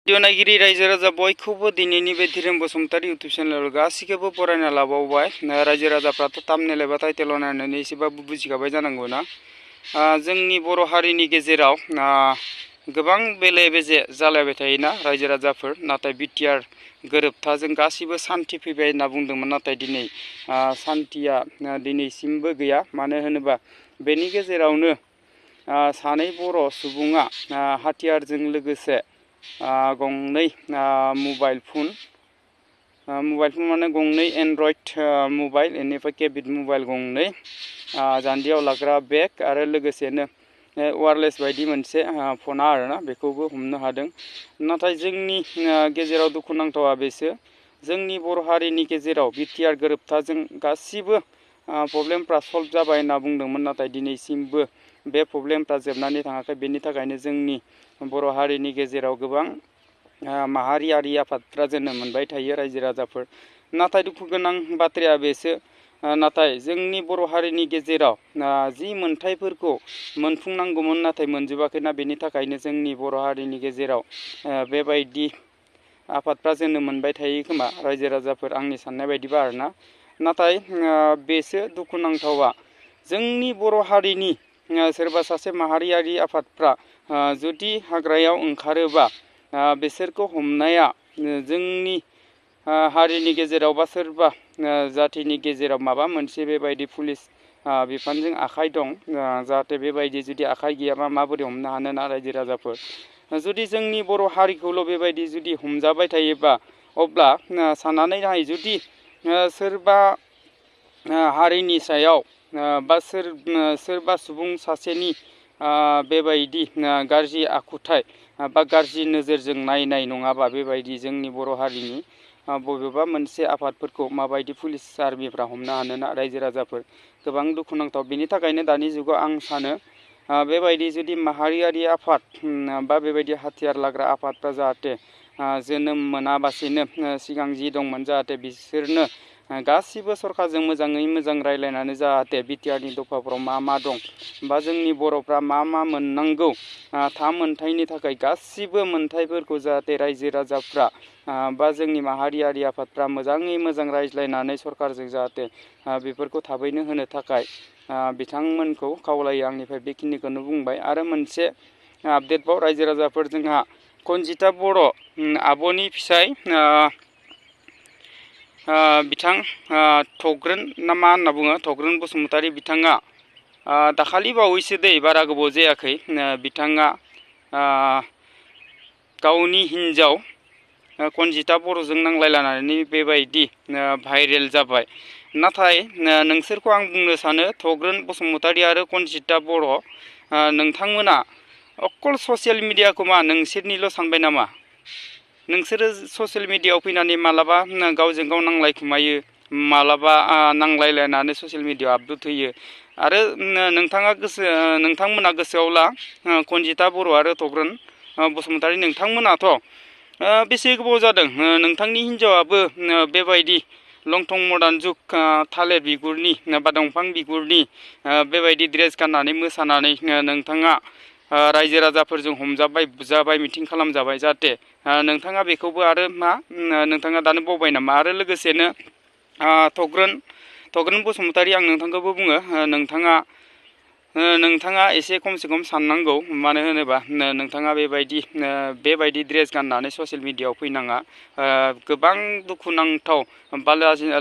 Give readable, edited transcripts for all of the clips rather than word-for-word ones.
Video नायगिरि रायजो राजा बयखौबो दिनैनि बे धीरेन बसुमतारी इउटुब चेनेलाव गासिखौबो फरायना लाबावबाय। रायजो राजाफ्राथ' थाम्बनेल एबा टाइटेलाव नायनानै एसेबाबो बुजिखाबाय जानांगौ ना। जोंनि बर' हारिनि गेजेराव गोबां बेले बेजे जालायबाय थायोना रायजो राजाफोर, नाथाय बिटिआर गोरोबथाजों गासिबो सान्थि फैबाय होनना बुंदोंमोन, नाथाय दिनै सान्थिया दिनैसिमबो गैया। मानो होनोबा बेनि गेजेरावनो सानै बर' सुबुङा हाथियारजों लोगोसे गंनै मबाइल फन माने गंनै एन्ड्रइड मबाइल, बेनिफ्राय केबिड मबाइल गंनै, जान्दियाव लाग्रा बेग आरो लोगोसेनो वायरलेस बायदि मोनसे फना आरोना, बेखौबो हमनो हादों। नाथाय जोंनि गेजेराव दुखुनांथावा बेसो, जोंनि बर' हारिनि गेजेराव बिटिआर गोरोबथाजों गासिबो प्रब्लेमफ्रा सल्भ जाबाय होनना बुंदोंमोन, नाथाय दिनैसिमबो बे प्रब्लेमफ्रा जोबनानै थाङाखै। बेनि थाखायनो जोंनि बर' हारिनि गेजेराव गोबां माहारियारि आफादफ्रा जोनोम मोनबाय थायो रायजो राजाफोर। नाथाय दुखु गोनां बाथ्राया बेसो, नाथाय जोंनि बर' हारिनि गेजेराव जि मोनथायफोरखौ मोनफुंनांगौमोन नाथाय मोनजोबाखैना, बेनि थाखायनो जोंनि बर' हारिनि गेजेराव बेबायदि आफादफ्रा जोनोम मोनबाय थायो खोमा रायजो राजाफोर, आंनि साननाय बायदिबा आरोना। नाथाय बेसो दुखुनांथावा, जोंनि बर' हारिनि सोरबा सासे माहारियारि आफादफ्रा जुदि हाग्रायाव ओंखारोबा बिसोरखौ हमनाया जोंनि हारिनि गेजेराव बा सोरबा जाथिनि गेजेराव माबा मोनसे बेबायदि पुलिस बिफानजों आखाइ दं, जाहाथे बेबायदि जुदि आखाइ गैयाबा माबोरै हमनो हानो ना रायजो राजाफोर। जुदि जोंनि बर' हारिखौल' बेबायदि जुदि हमजाबाय थायोबा, अब्ला साननानै नाय, जुदि सोरबा हारिनि सायाव बा सोरबा सुबुं सासेनि बेबायदि गाज्रि आखुथाय बा गाज्रि नोजोरजों नायनाय नङाबा, बेबायदि जोंनि बर' हारिनि बबेबा मोनसे आफादफोरखौ माबायदि पुलिस आर्मिफ्रा हमनो हानोना रायजो राजाफोर, गोबां दुखुनांथाव। बेनि थाखायनो दानि जुगाव आं सानो बेबायदि जुदि माहारियारि आफाद बा बेबायदि हाथियार लाग्रा आफादफ्रा जाहाथे जोनोम मोनाबासिनो सिगां जि दंमोन, जाहाथे बिसोरनो गासिबो सरकारजों मोजाङै मोजां रायज्लायनानै जाहाथे बिटिआरनि दफाफ्राव मा मा दं बा जोंनि बर'फ्रा मा मा मोननांगौ, थाम मोनथायनि थाखाय गासिबो मोनथायफोरखौ जाहाथे रायजो राजाफ्रा बा जोंनि माहारियारि आफादफ्रा मोजाङै मोजां रायज्लायनानै सरकारजों जाहाथे बेफोरखौ थाबैनो होनो थाखाय बिथांमोनखौ खावलायो। आंनिफ्राय बेखिनिखौनो बुंबाय। आरो मोनसे आपडेटबाव रायजो राजाफोर, जोंहा कनजिता बर' आब'नि फिसाय बिथां थग्रोन ना मा होनना बुङो, थग्रोन बसुमतारी, बिथाङा दाखालि बावैसो बारा गोबाव जायाखै, बिथाङा गावनि हिन्जाव कनजिता बर'जों नांलायलायनानै बेबायदि भाइरेल जाबाय। नाथाय नोंसोरखौ आं बुंनो सानो, थग्रोन बसुमतारी आरो कनजिता बर', नोंथांमोना अकल ससियेल मिडियाखौ मा नोंसोरनिल' सानबाय नामा? नोंसोरो ससियेल मिडियायाव फैनानै मालाबा गावजों गाव नांलायखुमायो, मालाबा नांलायलायनानै ससियेल मिडियायाव आपल'ड होयो। आरो नोंथांमोना गोसोआव ला, कनजिता बर' आरो थग्रोन बसुमतारी, नोंथांमोनाथ' बेसे गोबाव जादों नोंथांनि हिन्जावाबो बेबायदि लंथं मडार्न जुग थालिर बिगुरनि बा दंफां बिगुरनि बेबायदि ड्रेस गाननानै मोसानानै नोंथाङा रायजो राजाफोरजों हमजाबाय, बुजाबाय, मिटिं खालामजाबाय। जाहाथे नोंथाङा बेखौबो आरो नोंथाङा दानो बावबाय नामा? आरो लोगोसेनो थग्रोन बसुमतारी, आं नोंथांखौबो बुङो, नोंथाङा एसे खमसे खम साननांगौ। मानो होनोबा नोंथाङा बेबायदि ड्रेस गाननानै ससियेल मिडियायाव फैनाङा। गोबां दुखुनांथाव बा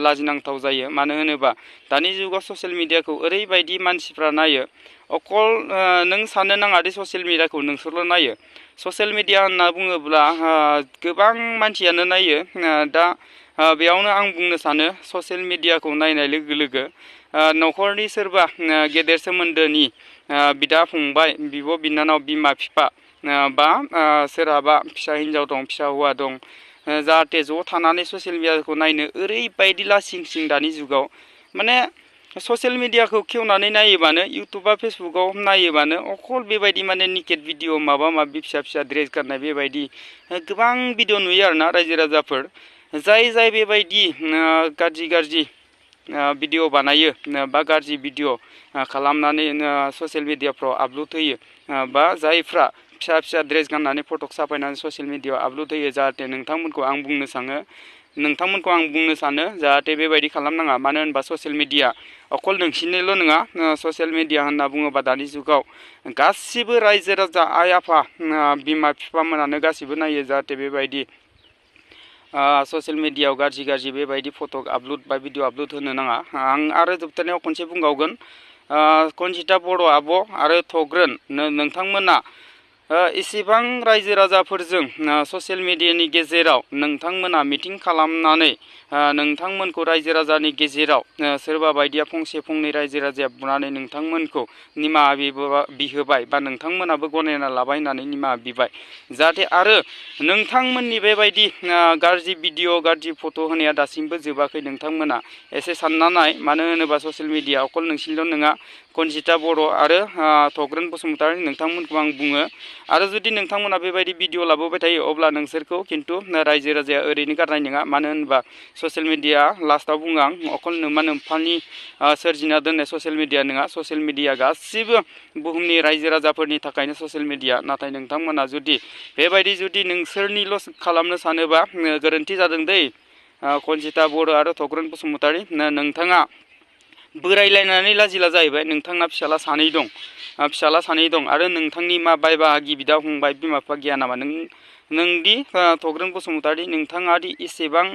लाजिनांथाव जायो। मानो होनोबा दानि जुगाव ससियेल मिडियाखौ ओरैबायदि मानसिफ्रा नायो, अकल नों साननो नाङा दि ससियेल मिडियाखौ नोंसोरल' नायो। ससियेल मिडिया होनना बुङोब्ला गोबां मानसियानो नायो। दा बेयावनो आं बुंनो सानो, ससियेल मिडियाखौ नायनाय लोगो लोगो न'खरनि सोरबा गेदेर सोमोन्दोनि बिदा फंबाय, बिब' बिनानाव, बिमा बिफा बा सोरहाबा फिसा हिन्जाव दं, फिसा हौवा दं, जाहाथे ज' थानानै ससियेल मिडियाखौ नायनो ओरैबायदि लासिं सिं दानि जुगाव। माने ससियेल मिडियाखौ खेवनानै नायोबानो, इउटुब बा फेसबुकाव नायोबानो अकल बेबायदि माने निकेट भिडिअ, माबा माबि फिसा फिसा ड्रेस गाननाय, बेबायदि गोबां भिडिअ नुयो आरोना रायजो राजाफोर। जाय बेबायदि गाज्रि भिडिअ बानायो बा गाज्रि भिडिअ खालामनानै ससियेल मिडियाफ्राव आपल'ड होयो, बा जायफ्रा फिसा फिसा ड्रेस गाननानै फटक साफायनानै ससियेल मिडियायाव आपल'ड होयो जाहाथे नोंथांमोनखौ आं बुंनो सानो जाहाथे बेबायदि खालामनाङा मानो होनबा ससियेल मिडिया अकल नोंसिनिल' नङा ससियेल मिडिया होनना बुङोबा दानि जुगाव गासिबो रायजो राजा आइ आफा बिमा बिफामोनानो गासिबो नायो जाहाथे बेबायदि ससियेल मिडियायाव गाज्रि बेबायदि फट' आपल'ड बा भिडिअ आपल'ड होनो नाङा। आं आरो जोबथारनायाव खनसे बुंबावगोन कनजिता बर' आब' आरो थग्रोन नोंथांमोना इसेबां रायजो राजाफोरजों ससियेल मिडियानि गेजेराव नोंथांमोना मिटिं खालामनानै नोंथांमोनखौ रायजो राजानि गेजेराव सोरबा बायदिया फंसे फंनै रायजो राजाया बुनानै नोंथांमोनखौ निमाहा बिहोबाय बा नोंथांमोनाबो गनायना लाबाय होननानै निमाहा बिबाय जाहाथे आरो नोंथांमोननि बेबायदि गाज्रि भिडिअ गाज्रि फट' होनाया दासिमबो जोबाखै नोंथांमोना एसे सानना नाय मानो होनोबा ससियेल मिडिया अकल नोंसिनिल' नङा कनजिता बर' आरो थग्रोन बसुमतारी नोंथांमोनखौ आं बुङो आरो जुदि नोंथांमोना बेबायदि भिडिअ लाबोबाय थायो अब्ला नोंसोरखौ खिन्थु रायजो राजाया ओरैनो गारनाय नङा मानो होनबा ससियेल मिडिया लास्टाव बुङो आं अकल नोमा नोम्फानि सोरजिना दोननाय ससियेल मिडिया नङा ससियेल मिडिया गासिबो बुहुमनि रायजो राजाफोरनि थाखायनो ससियेल मिडिया नाथाय नोंथांमोना जुदि बेबायदि नोंसोरनिल' खालामनो सानोबा गोरोन्थि जादों दै कनजिता बर' आरो थग्रोन बसुमतारी नोंथाङा बोरायलायनानै लाजिला जाहैबाय नोंथांना फिसाला सानै दं आरो नोंथांनि मा बाय बाहागि बिदा फंबाय बिमा बिफा गैया नामा नोंदि थग्रोन बसुमतारी नोंथाङा दि एसेबां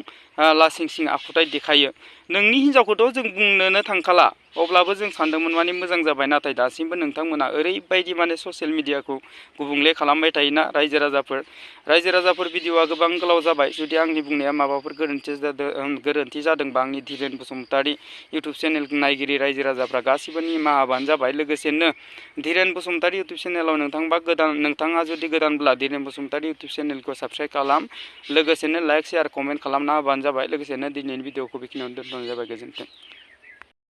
लासिंसिं आखुथाय देखायो नोंनि हिनजावखौथ' जों बुंनोनो थांखाला अब्लाबो जों सानदोंमोन माने मोजां जाबाय नाथाय दासिमबो नोंथांमोना ओरैबायदि माने ससियेल मिडियाखौ गुबुंले खालामबाय थायोना रायजो राजाफोर भिडिअआ गोबां गोलाव जाबाय जुदि आंनि बुंनाया माबाफोर गोरोन्थि जादोंबा आंनि धीरेन बसुमतारी इउटुब चेनेल नायगिरि रायजो राजाफ्रा गासिबो निमाहाबानो जाबाय लोगोसेनो धीरेन बसुमतारी इउटुब चेनेलाव नोंथाङा जुदि गोदानब्ला धीरेन बसुमतारी इउटुब चेनेलखौ साबस्क्राइब खालाम लोगोसेनो लाइक शेयार कमेन्ट खालामना होबानो जाबाय लोगोसेनो दिनैनि भिडिअखौ बेखिनियावनो दोनथ'नाय जाबाय गोजोन्थों।